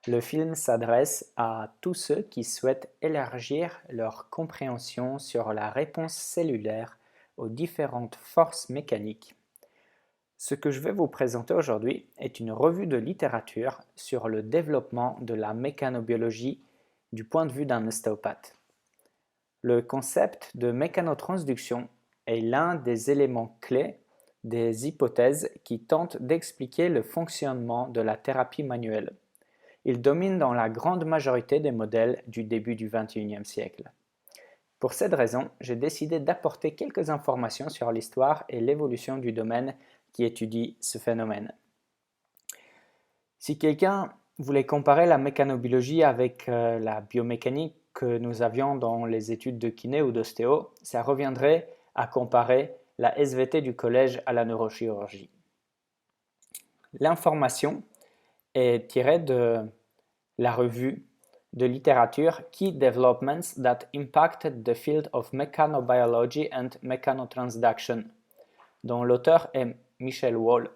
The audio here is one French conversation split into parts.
Le film s'adresse à tous ceux qui souhaitent élargir leur compréhension sur la réponse cellulaire aux différentes forces mécaniques. Ce que je vais vous présenter aujourd'hui est une revue de littérature sur le développement de la mécanobiologie du point de vue d'un ostéopathe. Le concept de mécanotransduction est l'un des éléments clés des hypothèses qui tentent d'expliquer le fonctionnement de la thérapie manuelle. Il domine dans la grande majorité des modèles du début du XXIe siècle. Pour cette raison, j'ai décidé d'apporter quelques informations sur l'histoire et l'évolution du domaine qui étudie ce phénomène. Si quelqu'un voulait comparer la mécanobiologie avec la biomécanique que nous avions dans les études de kiné ou d'ostéo, ça reviendrait à comparer la SVT du collège à la neurochirurgie. L'information est tirée de la revue de littérature Key Developments that Impacted the Field of Mechanobiology and Mechanotransduction, dont l'auteur est Michel Wall.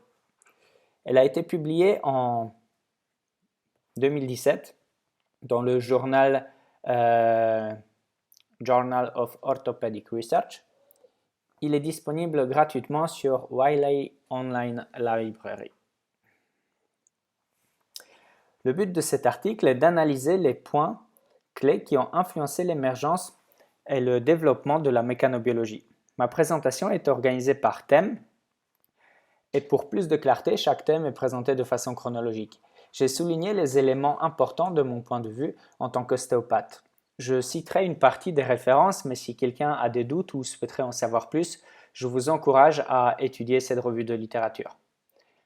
Elle a été publiée en 2017 dans le journal Journal of Orthopedic Research. Il est disponible gratuitement sur Wiley Online Library. Le but de cet article est d'analyser les points clés qui ont influencé l'émergence et le développement de la mécanobiologie. Ma présentation est organisée par thème et pour plus de clarté, chaque thème est présenté de façon chronologique. J'ai souligné les éléments importants de mon point de vue en tant qu'ostéopathe. Je citerai une partie des références, mais si quelqu'un a des doutes ou souhaiterait en savoir plus, je vous encourage à étudier cette revue de littérature.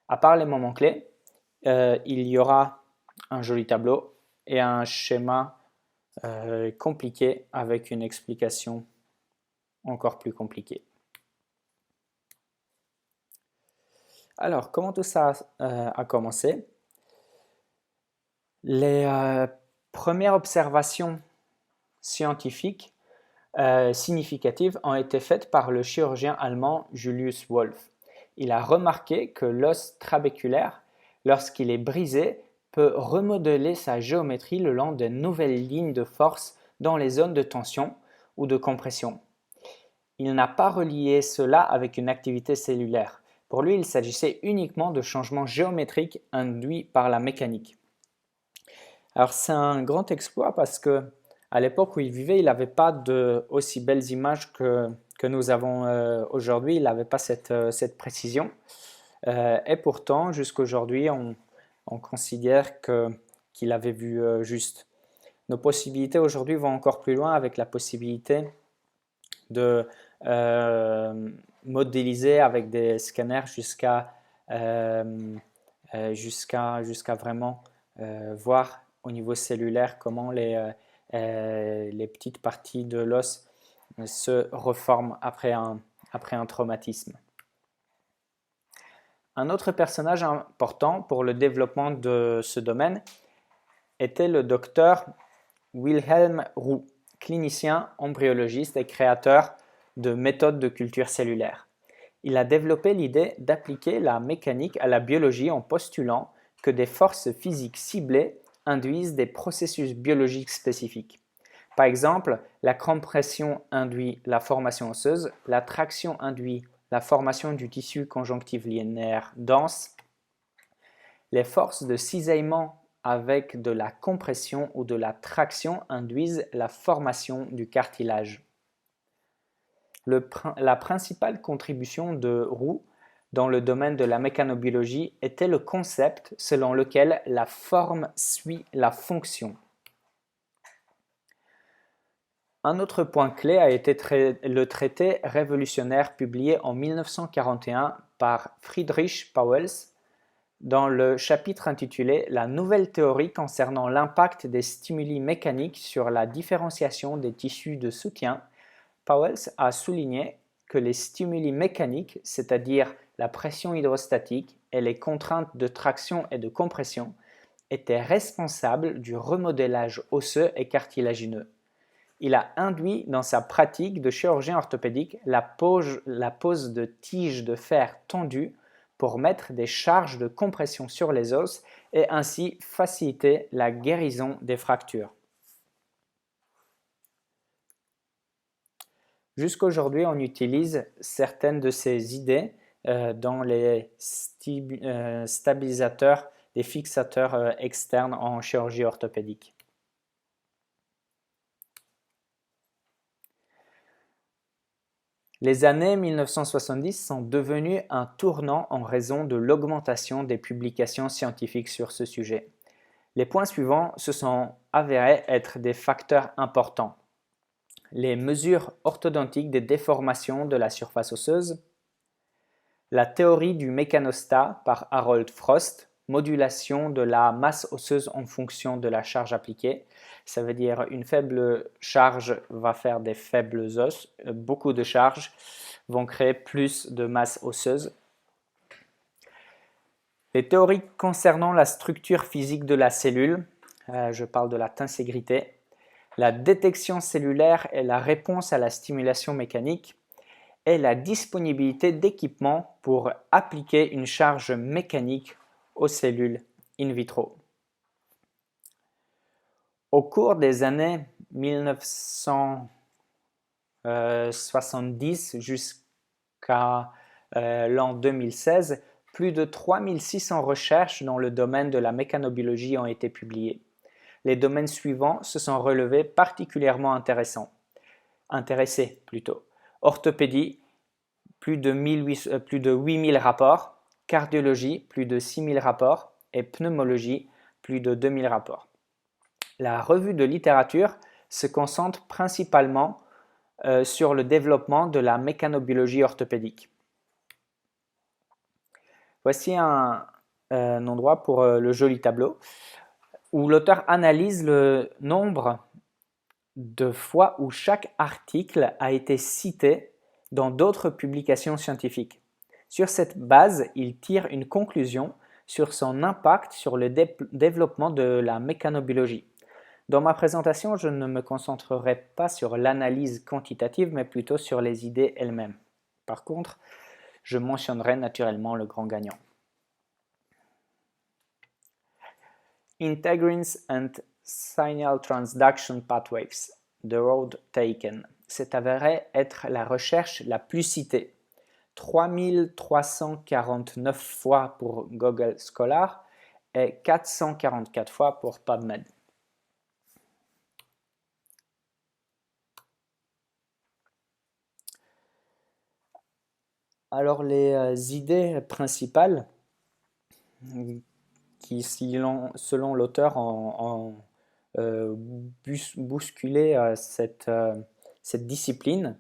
À part les moments clés, il y aura un joli tableau et un schéma compliqué avec une explication encore plus compliquée. Alors, comment tout ça a commencé? Les premières observations scientifiques significatives ont été faites par le chirurgien allemand Julius Wolf. Il a remarqué que l'os trabéculaire, lorsqu'il est brisé, peut remodeler sa géométrie le long de nouvelles lignes de force dans les zones de tension ou de compression. Il n'a pas relié cela avec une activité cellulaire. Pour lui, il s'agissait uniquement de changements géométriques induits par la mécanique. Alors c'est un grand exploit parce que à l'époque où il vivait, il n'avait pas de aussi belles images que nous avons aujourd'hui. Il n'avait pas cette précision. Et pourtant, jusqu'à aujourd'hui, on considère qu'il avait vu juste. Nos possibilités aujourd'hui vont encore plus loin avec la possibilité de modéliser avec des scanners jusqu'à vraiment voir au niveau cellulaire comment les petites parties de l'os se reforment après un traumatisme. Un autre personnage important pour le développement de ce domaine était le docteur Wilhelm Roux, clinicien, embryologiste et créateur de méthodes de culture cellulaire. Il a développé l'idée d'appliquer la mécanique à la biologie en postulant que des forces physiques ciblées induisent des processus biologiques spécifiques. Par exemple, la compression induit la formation osseuse, la traction induit la formation du tissu conjonctif linéaire dense, les forces de cisaillement avec de la compression ou de la traction induisent la formation du cartilage. La principale contribution de Roux dans le domaine de la mécanobiologie était le concept selon lequel la forme suit la fonction. Un autre point clé a été le traité révolutionnaire publié en 1941 par Friedrich Pauwels dans le chapitre intitulé « La nouvelle théorie concernant l'impact des stimuli mécaniques sur la différenciation des tissus de soutien ». Pauwels a souligné que les stimuli mécaniques, c'est-à-dire la pression hydrostatique et les contraintes de traction et de compression, étaient responsables du remodelage osseux et cartilagineux. Il a induit dans sa pratique de chirurgien orthopédique la pose de tiges de fer tendues pour mettre des charges de compression sur les os et ainsi faciliter la guérison des fractures. Jusqu'aujourd'hui, on utilise certaines de ces idées dans les stabilisateurs, les fixateurs externes en chirurgie orthopédique. Les années 1970 sont devenues un tournant en raison de l'augmentation des publications scientifiques sur ce sujet. Les points suivants se sont avérés être des facteurs importants. Les mesures orthodontiques des déformations de la surface osseuse, la théorie du mécanostat par Harold Frost, modulation de la masse osseuse en fonction de la charge appliquée. Ça veut dire une faible charge va faire des faibles os, beaucoup de charges vont créer plus de masse osseuse. Les théories concernant la structure physique de la cellule, je parle de la tenségrité, la détection cellulaire et la réponse à la stimulation mécanique, et la disponibilité d'équipements pour appliquer une charge mécanique aux cellules in vitro. Au cours des années 1970 jusqu'à l'an 2016, plus de 3600 recherches dans le domaine de la mécanobiologie ont été publiées. Les domaines suivants se sont relevés particulièrement intéressés. Orthopédie, plus de 8000 rapports, cardiologie, plus de 6000 rapports et pneumologie, plus de 2000 rapports. La revue de littérature se concentre principalement sur le développement de la mécanobiologie orthopédique. Voici un endroit pour le joli tableau où l'auteur analyse le nombre de fois où chaque article a été cité dans d'autres publications scientifiques. Sur cette base, il tire une conclusion sur son impact sur le développement de la mécanobiologie. Dans ma présentation, je ne me concentrerai pas sur l'analyse quantitative, mais plutôt sur les idées elles-mêmes. Par contre, je mentionnerai naturellement le grand gagnant. Integrins and Signal Transduction Pathways, The Road Taken. C'est avéré être la recherche la plus citée. 3349 fois pour Google Scholar et 444 fois pour PubMed. Alors les idées principales qui, selon l'auteur, ont bousculé cette discipline,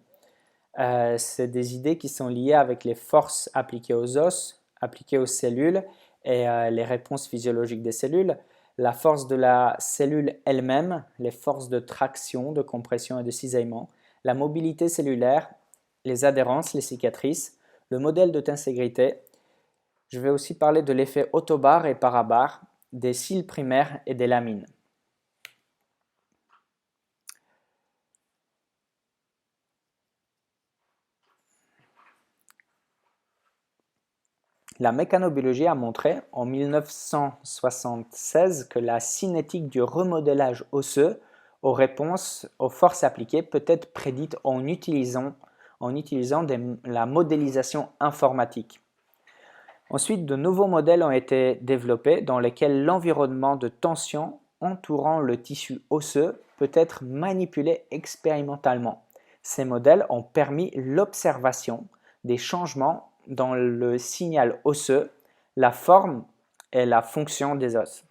c'est des idées qui sont liées avec les forces appliquées aux os, appliquées aux cellules et les réponses physiologiques des cellules, la force de la cellule elle-même, les forces de traction, de compression et de cisaillement, la mobilité cellulaire, les adhérences, les cicatrices, le modèle de tenségrité. Je vais aussi parler de l'effet autobar et parabar, des cils primaires et des lamines. La mécanobiologie a montré en 1976 que la cinétique du remodelage osseux aux réponses aux forces appliquées peut être prédite en utilisant la modélisation informatique. Ensuite, de nouveaux modèles ont été développés dans lesquels l'environnement de tension entourant le tissu osseux peut être manipulé expérimentalement. Ces modèles ont permis l'observation des changements dans le signal osseux, la forme et la fonction des os.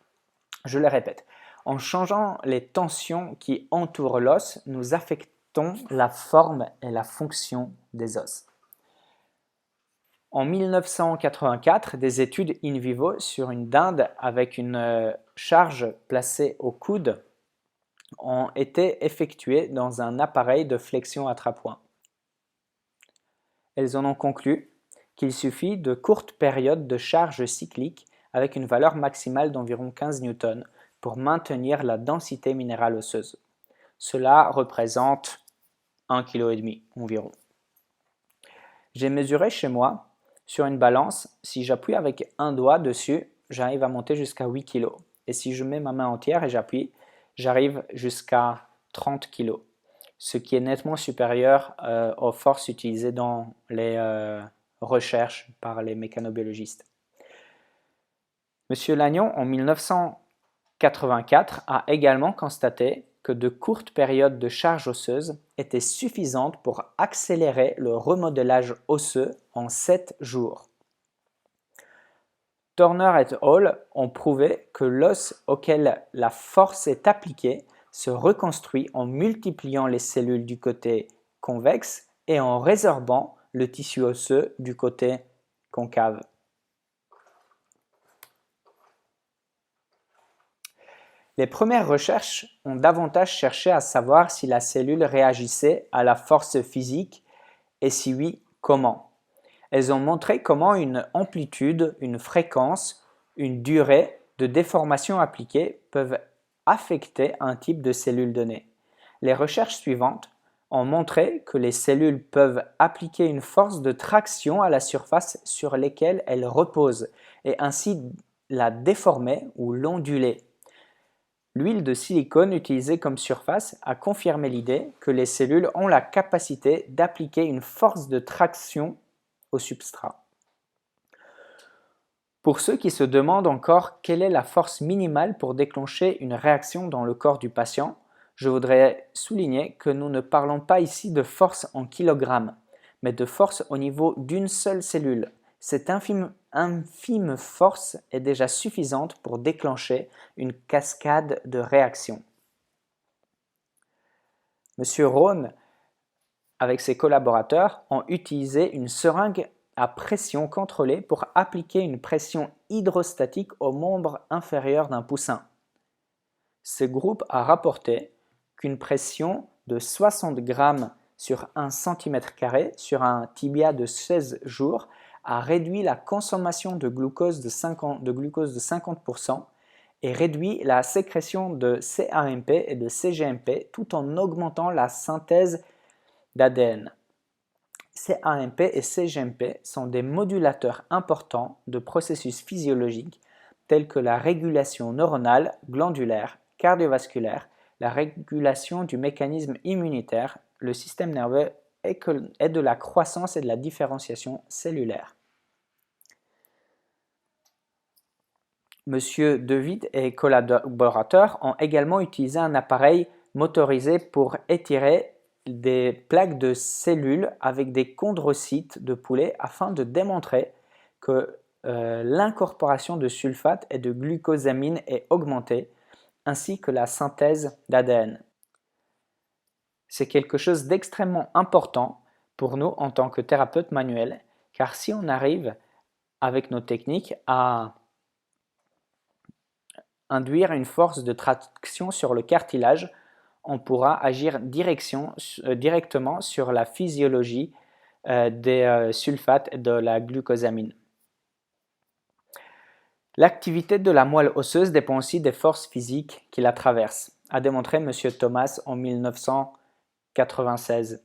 Je le répète, en changeant les tensions qui entourent l'os, nous affectons la forme et la fonction des os. En 1984, des études in vivo sur une dinde avec une charge placée au coude ont été effectuées dans un appareil de flexion attrape-poing. Elles en ont conclu qu'il suffit de courtes périodes de charge cyclique avec une valeur maximale d'environ 15 newtons pour maintenir la densité minérale osseuse. Cela représente 1,5 kg environ. J'ai mesuré chez moi sur une balance, si j'appuie avec un doigt dessus, j'arrive à monter jusqu'à 8 kg. Et si je mets ma main entière et j'appuie, j'arrive jusqu'à 30 kg, ce qui est nettement supérieur aux forces utilisées dans les recherches par les mécanobiologistes. Monsieur Lannion, en 1984, a également constaté que de courtes périodes de charge osseuse étaient suffisantes pour accélérer le remodelage osseux en 7 jours. Turner et al. Ont prouvé que l'os auquel la force est appliquée se reconstruit en multipliant les cellules du côté convexe et en résorbant le tissu osseux du côté concave. Les premières recherches ont davantage cherché à savoir si la cellule réagissait à la force physique et si oui, comment. Elles ont montré comment une amplitude, une fréquence, une durée de déformation appliquée peuvent affecter un type de cellule donnée. Les recherches suivantes ont montré que les cellules peuvent appliquer une force de traction à la surface sur laquelle elles reposent et ainsi la déformer ou l'onduler. L'huile de silicone utilisée comme surface a confirmé l'idée que les cellules ont la capacité d'appliquer une force de traction au substrat. Pour ceux qui se demandent encore quelle est la force minimale pour déclencher une réaction dans le corps du patient, je voudrais souligner que nous ne parlons pas ici de force en kilogrammes, mais de force au niveau d'une seule cellule. Cette infime force est déjà suffisante pour déclencher une cascade de réactions. Monsieur Rohn, avec ses collaborateurs, ont utilisé une seringue à pression contrôlée pour appliquer une pression hydrostatique aux membres inférieurs d'un poussin. Ce groupe a rapporté qu'une pression de 60 grammes sur 1 cm² sur un tibia de 16 jours a réduit la consommation de glucose de 50% et réduit la sécrétion de CAMP et de CGMP tout en augmentant la synthèse d'ADN. CAMP et CGMP sont des modulateurs importants de processus physiologiques tels que la régulation neuronale, glandulaire, cardiovasculaire, la régulation du mécanisme immunitaire, le système nerveux et de la croissance et de la différenciation cellulaire. Monsieur DeWitt et collaborateurs ont également utilisé un appareil motorisé pour étirer des plaques de cellules avec des chondrocytes de poulet afin de démontrer que l'incorporation de sulfate et de glucosamine est augmentée, ainsi que la synthèse d'ADN. C'est quelque chose d'extrêmement important pour nous en tant que thérapeutes manuels, car si on arrive avec nos techniques à induire une force de traction sur le cartilage, on pourra agir directement sur la physiologie des sulfates et de la glucosamine. L'activité de la moelle osseuse dépend aussi des forces physiques qui la traversent, a démontré M. Thomas en 1996.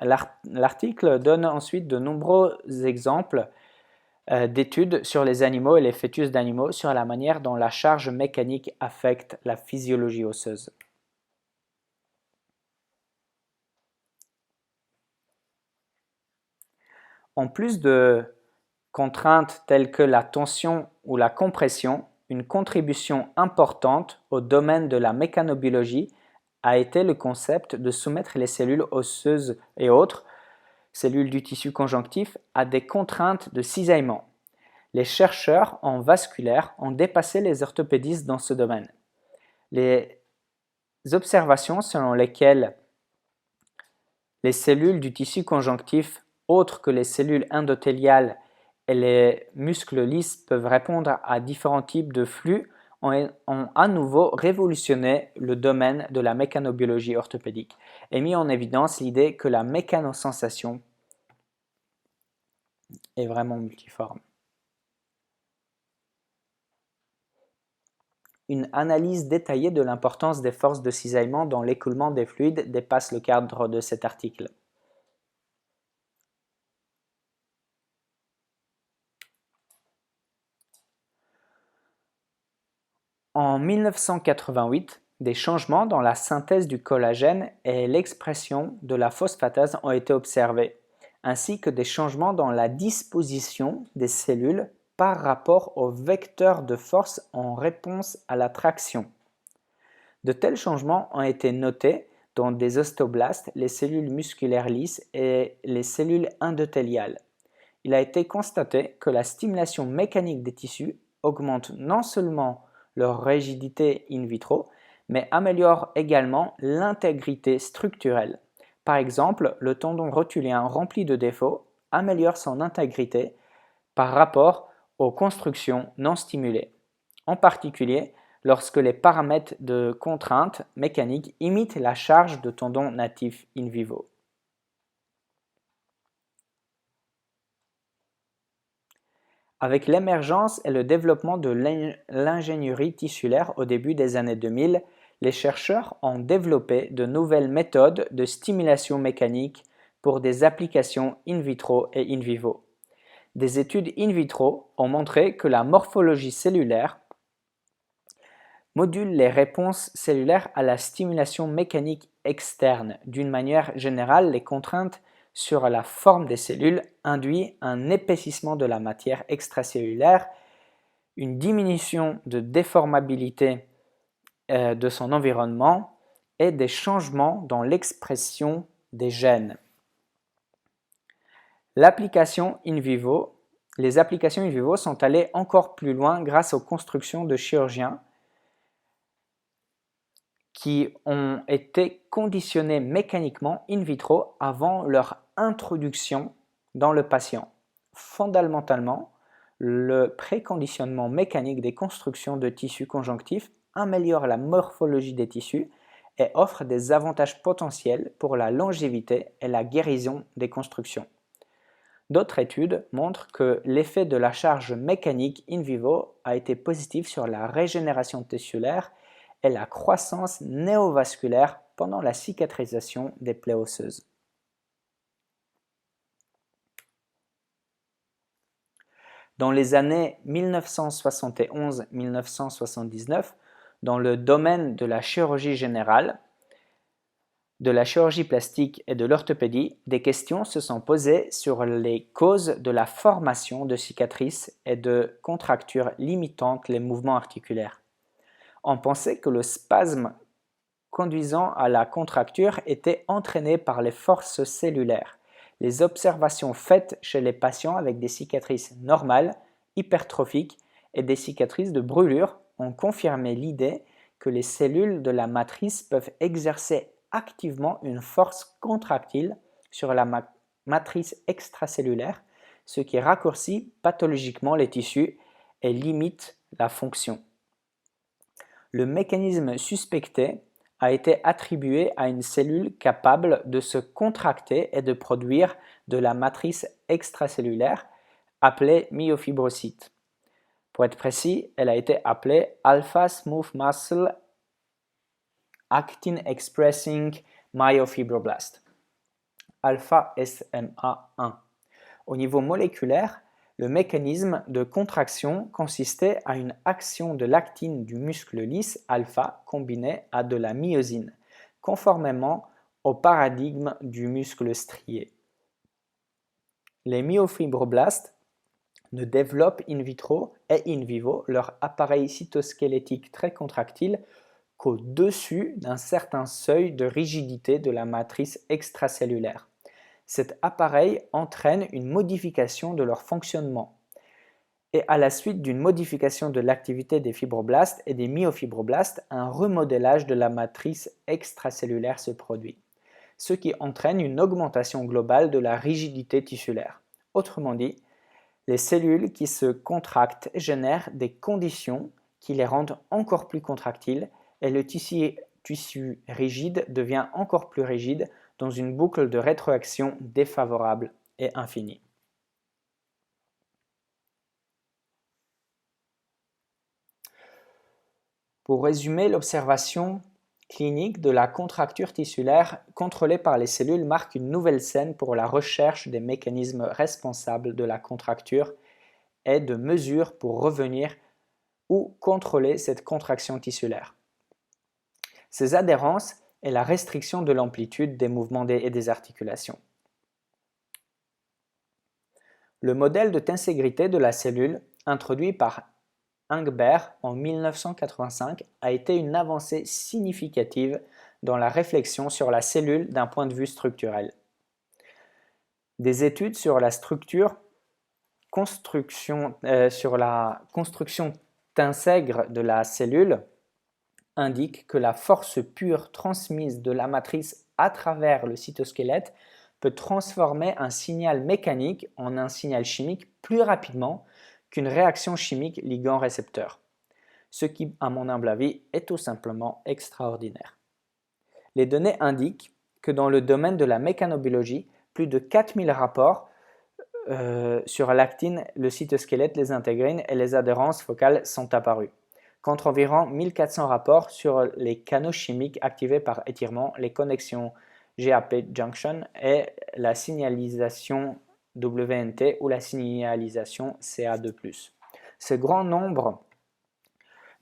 L'article donne ensuite de nombreux exemples d'études sur les animaux et les fœtus d'animaux sur la manière dont la charge mécanique affecte la physiologie osseuse. En plus de contraintes telles que la tension ou la compression, une contribution importante au domaine de la mécanobiologie a été le concept de soumettre les cellules osseuses et autres cellules du tissu conjonctif à des contraintes de cisaillement. Les chercheurs en vasculaire ont dépassé les orthopédistes dans ce domaine. Les observations selon lesquelles les cellules du tissu conjonctif autres que les cellules endothéliales et les muscles lisses peuvent répondre à différents types de flux ont à nouveau révolutionné le domaine de la mécanobiologie orthopédique et mis en évidence l'idée que la mécanosensation est vraiment multiforme. Une analyse détaillée de l'importance des forces de cisaillement dans l'écoulement des fluides dépasse le cadre de cet article. En 1988, des changements dans la synthèse du collagène et l'expression de la phosphatase ont été observés, ainsi que des changements dans la disposition des cellules par rapport aux vecteurs de force en réponse à la traction. De tels changements ont été notés dans des ostéoblastes, les cellules musculaires lisses et les cellules endothéliales. Il a été constaté que la stimulation mécanique des tissus augmente non seulement leur rigidité in vitro, mais améliore également l'intégrité structurelle. Par exemple, le tendon rotulien rempli de défauts améliore son intégrité par rapport aux constructions non stimulées, en particulier lorsque les paramètres de contrainte mécanique imitent la charge de tendons natifs in vivo. Avec l'émergence et le développement de l'ingénierie tissulaire au début des années 2000, les chercheurs ont développé de nouvelles méthodes de stimulation mécanique pour des applications in vitro et in vivo. Des études in vitro ont montré que la morphologie cellulaire module les réponses cellulaires à la stimulation mécanique externe. D'une manière générale, les contraintes sur la forme des cellules induisent un épaississement de la matière extracellulaire, une diminution de déformabilité de son environnement et des changements dans l'expression des gènes. Les applications in vivo sont allées encore plus loin grâce aux constructions de chirurgiens qui ont été conditionnés mécaniquement in vitro avant leur introduction dans le patient. Fondamentalement, le préconditionnement mécanique des constructions de tissus conjonctifs améliore la morphologie des tissus et offre des avantages potentiels pour la longévité et la guérison des constructions. D'autres études montrent que l'effet de la charge mécanique in vivo a été positif sur la régénération tissulaire et la croissance néovasculaire pendant la cicatrisation des plaies osseuses. Dans les années 1971-1979, dans le domaine de la chirurgie générale, de la chirurgie plastique et de l'orthopédie, des questions se sont posées sur les causes de la formation de cicatrices et de contractures limitant les mouvements articulaires. On pensait que le spasme conduisant à la contracture était entraîné par les forces cellulaires. Les observations faites chez les patients avec des cicatrices normales, hypertrophiques et des cicatrices de brûlure ont confirmé l'idée que les cellules de la matrice peuvent exercer activement une force contractile sur la matrice extracellulaire, ce qui raccourcit pathologiquement les tissus et limite la fonction. Le mécanisme suspecté a été attribué à une cellule capable de se contracter et de produire de la matrice extracellulaire appelée myofibrocyte. Pour être précis, elle a été appelée Alpha Smooth Muscle Actin Expressing Myofibroblast, alpha SMA1. Au niveau moléculaire, le mécanisme de contraction consistait à une action de l'actine du muscle lisse alpha combinée à de la myosine, conformément au paradigme du muscle strié. Les myofibroblastes ne développent in vitro et in vivo leur appareil cytosquelettique très contractile qu'au-dessus d'un certain seuil de rigidité de la matrice extracellulaire. Cet appareil entraîne une modification de leur fonctionnement. Et à la suite d'une modification de l'activité des fibroblastes et des myofibroblastes, un remodélage de la matrice extracellulaire se produit, ce qui entraîne une augmentation globale de la rigidité tissulaire. Autrement dit, les cellules qui se contractent génèrent des conditions qui les rendent encore plus contractiles et le tissu rigide devient encore plus rigide dans une boucle de rétroaction défavorable et infinie. Pour résumer, l'observation clinique de la contracture tissulaire contrôlée par les cellules marque une nouvelle scène pour la recherche des mécanismes responsables de la contracture et de mesures pour ou contrôler cette contraction tissulaire. Ces adhérences est la restriction de l'amplitude des mouvements et des articulations. Le modèle de tenségrité de la cellule, introduit par Engberg en 1985, a été une avancée significative dans la réflexion sur la cellule d'un point de vue structurel. Des études sur la construction tensègre de la cellule indiquent que la force pure transmise de la matrice à travers le cytosquelette peut transformer un signal mécanique en un signal chimique plus rapidement qu'une réaction chimique ligand-récepteur, ce qui, à mon humble avis, est tout simplement extraordinaire. Les données indiquent que dans le domaine de la mécanobiologie, plus de 4000 rapports sur l'actine, le cytosquelette, les intégrines et les adhérences focales sont apparus, contre environ 1400 rapports sur les canaux chimiques activés par étirement, les connexions GAP junction et la signalisation WNT ou la signalisation CA2+. Ce grand nombre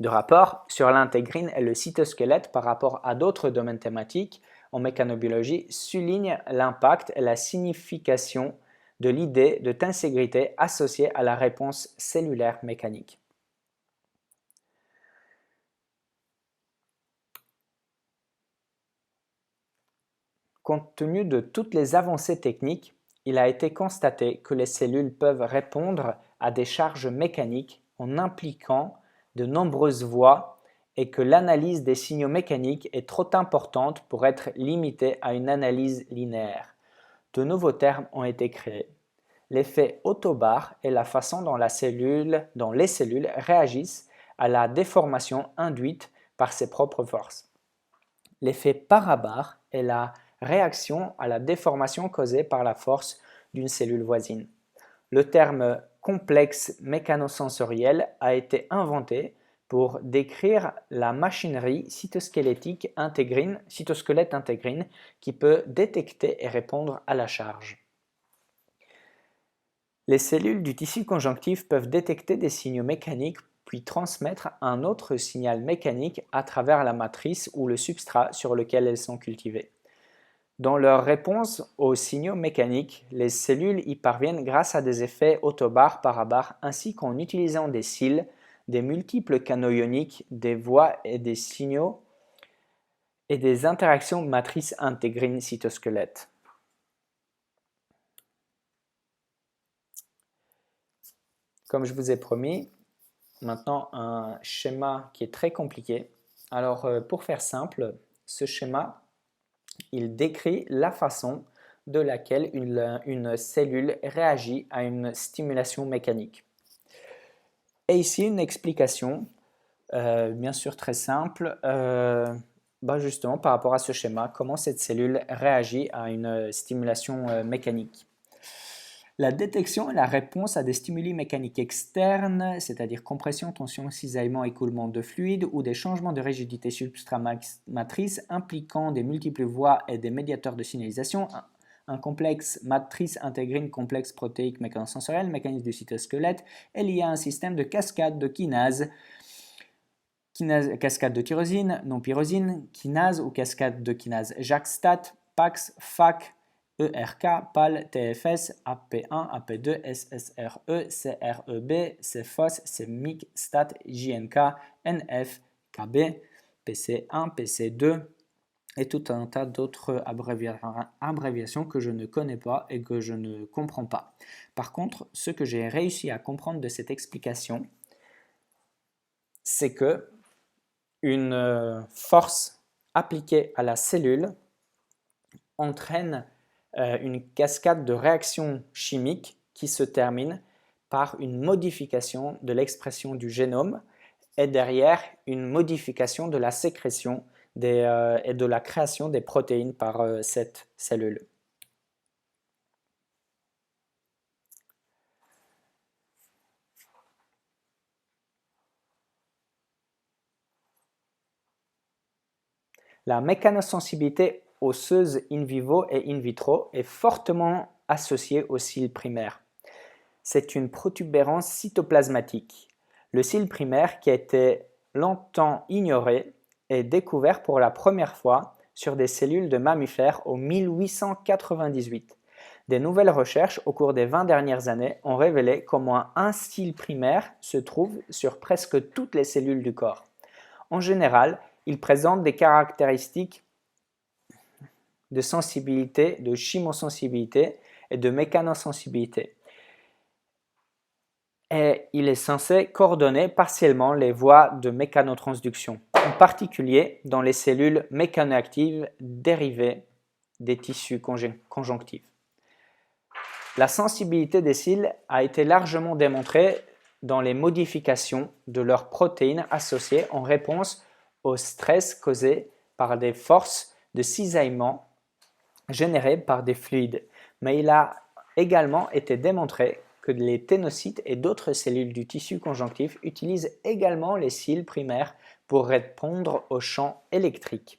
de rapports sur l'intégrine et le cytosquelette par rapport à d'autres domaines thématiques en mécanobiologie souligne l'impact et la signification de l'idée de tenségrité associée à la réponse cellulaire mécanique. Compte tenu de toutes les avancées techniques, il a été constaté que les cellules peuvent répondre à des charges mécaniques en impliquant de nombreuses voies et que l'analyse des signaux mécaniques est trop importante pour être limitée à une analyse linéaire. De nouveaux termes ont été créés. L'effet autobar est la façon dont les cellules réagissent à la déformation induite par ses propres forces. L'effet parabar est la réaction à la déformation causée par la force d'une cellule voisine. Le terme complexe mécanosensoriel a été inventé pour décrire la machinerie cytosquelette intégrine qui peut détecter et répondre à la charge. Les cellules du tissu conjonctif peuvent détecter des signaux mécaniques puis transmettre un autre signal mécanique à travers la matrice ou le substrat sur lequel elles sont cultivées. Dans leur réponse aux signaux mécaniques, les cellules y parviennent grâce à des effets autobar, parabar, ainsi qu'en utilisant des cils, des multiples canaux ioniques, des voies et des signaux et des interactions matrice-intégrine-cytosquelette. Comme je vous ai promis, maintenant un schéma qui est très compliqué. Alors pour faire simple, ce schéma, il décrit la façon de laquelle une cellule réagit à une stimulation mécanique. Et ici une explication, bien sûr très simple, justement par rapport à ce schéma, comment cette cellule réagit à une stimulation mécanique. La détection et la réponse à des stimuli mécaniques externes, c'est-à-dire compression, tension, cisaillement, écoulement de fluide ou des changements de rigidité substrat-matrice impliquant des multiples voies et des médiateurs de signalisation, un complexe matrice-intégrine complexe protéique mécanosensoriel, mécanisme du cytosquelette, est lié à un système de cascade de kinase, cascade de tyrosine, non-pyrosine, kinase ou cascade de kinase JAK-STAT, PAX, FAC, ERK, PAL, TFS, AP1, AP2, SSRE, CREB, CFOS, CMYC, STAT, JNK, NF, KB, PC1, PC2 et tout un tas d'autres abréviations que je ne connais pas et que je ne comprends pas. Par contre, ce que j'ai réussi à comprendre de cette explication, c'est que une force appliquée à la cellule entraîne une cascade de réactions chimiques qui se termine par une modification de l'expression du génome et derrière une modification de la sécrétion et de la création des protéines par cette cellule. La mécanosensibilité osseuse in vivo et in vitro est fortement associée aux cils primaires. C'est une protubérance cytoplasmatique. Le cil primaire, qui a été longtemps ignoré, est découvert pour la première fois sur des cellules de mammifères en 1898. Des nouvelles recherches au cours des 20 dernières années ont révélé qu'au moins un cil primaire se trouve sur presque toutes les cellules du corps. En général, il présente des caractéristiques de sensibilité, de chymosensibilité et de mécanosensibilité. Et il est censé coordonner partiellement les voies de mécanotransduction, en particulier dans les cellules mécanoactives dérivées des tissus conjonctifs. La sensibilité des cils a été largement démontrée dans les modifications de leurs protéines associées en réponse au stress causé par des forces de cisaillement générées par des fluides. Mais il a également été démontré que les ténocytes et d'autres cellules du tissu conjonctif utilisent également les cils primaires pour répondre aux champs électriques.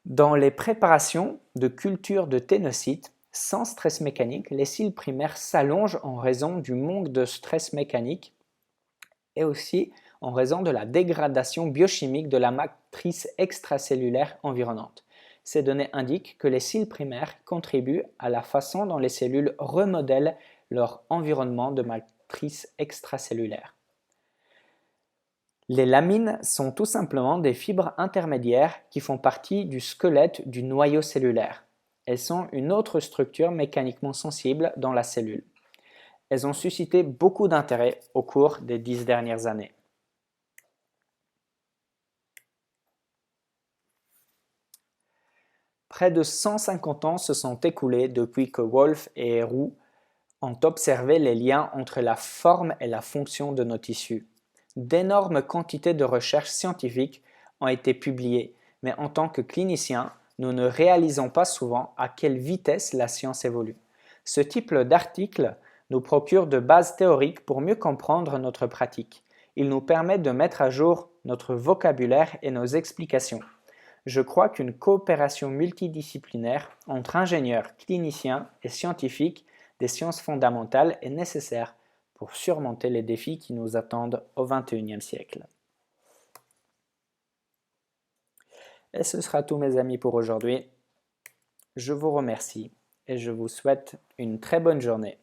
Dans les préparations de culture de ténocytes, sans stress mécanique, les cils primaires s'allongent en raison du manque de stress mécanique et aussi en raison de la dégradation biochimique de la matrice extracellulaire environnante. Ces données indiquent que les cils primaires contribuent à la façon dont les cellules remodèlent leur environnement de matrice extracellulaire. Les lamines sont tout simplement des fibres intermédiaires qui font partie du squelette du noyau cellulaire. Elles sont une autre structure mécaniquement sensible dans la cellule. Elles ont suscité beaucoup d'intérêt au cours des 10 dernières années. Près de 150 ans se sont écoulés depuis que Wolf et Roux ont observé les liens entre la forme et la fonction de nos tissus. D'énormes quantités de recherches scientifiques ont été publiées, mais en tant que cliniciens, nous ne réalisons pas souvent à quelle vitesse la science évolue. Ce type d'article nous procure de bases théoriques pour mieux comprendre notre pratique. Il nous permet de mettre à jour notre vocabulaire et nos explications. Je crois qu'une coopération multidisciplinaire entre ingénieurs, cliniciens et scientifiques des sciences fondamentales est nécessaire pour surmonter les défis qui nous attendent au XXIe siècle. Et ce sera tout mes amis pour aujourd'hui. Je vous remercie et je vous souhaite une très bonne journée.